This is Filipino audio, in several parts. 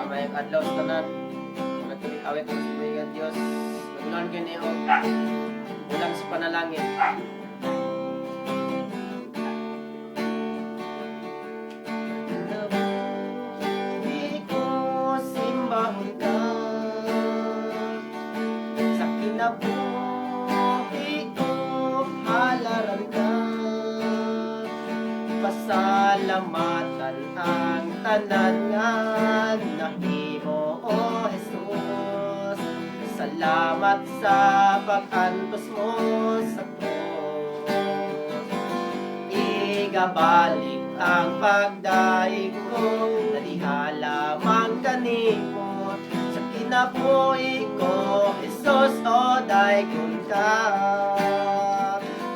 mayang adlaw sa tanan. Nagtuloy awit ko sa mga Dios. Nagulan gani o bulan sa panalangin. Di ko simbahon ka sa kinabuhi ko, halaran ka. Pasalamatan ang tanan nga nahimo, O Jesus. Salamat sa pag-antos mo sa krus. Igabalik ang pagdaig ko, nadihala man kanimo. Sa kinabuhi ko, Jesus, O dayon ka.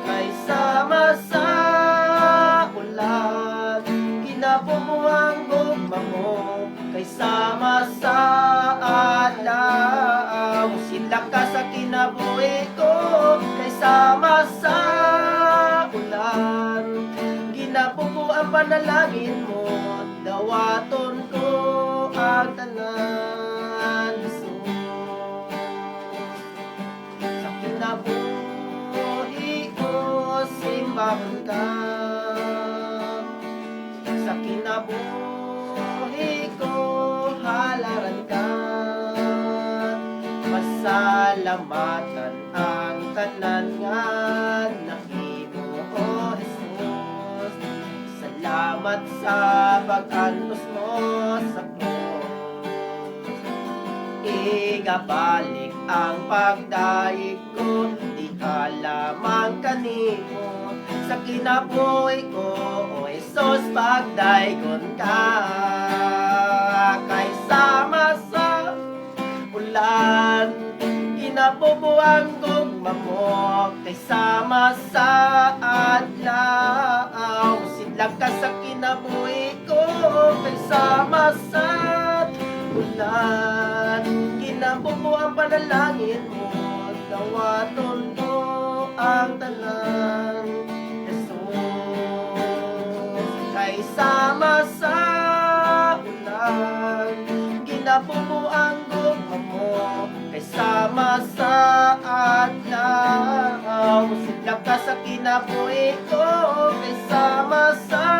Kay sama sa ulan, kinabubuang gugma mo. Kay sama sa adlaw, sila ka sa kinabuhi ko. Kay sama sa ulan, ginabubo ang panalangin mo. Dawaton ko ang tanan, Jesus. Sa kinabuhi ko, simbahon ka. Sa kinabuhi ko, halaran ka. Pasalamatan ang tanan nga nahimo, O Jesus. Salamat sa pag-antos mo sa krus. Igabalik ang pagdaig ko, di halaman kanimo. Sa kinabuhi ko, O Jesus, pagdaigon ka. Kay sama sa ulan, kinabubuang gugma mo. Kay sama sa adlaw, sidlag ka sa kinabuhi ko. Kay sama sa ulan, kinabubuang panalangin mo. Dawaton ko ang tanan, kay sama sa ulan, ginabubuang gugma mo. Kay sama sa adlaw, sidlak ka sa kinabuhi ko. Kay sama sa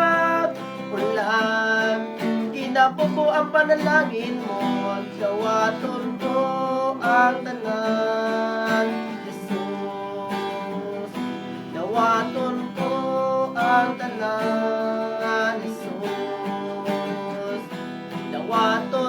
ulan, ginabubuang panalangin mo. Dawaton ko ang tanan, Jesus. Dawaton ko ang tanan, Jesus. Dawaton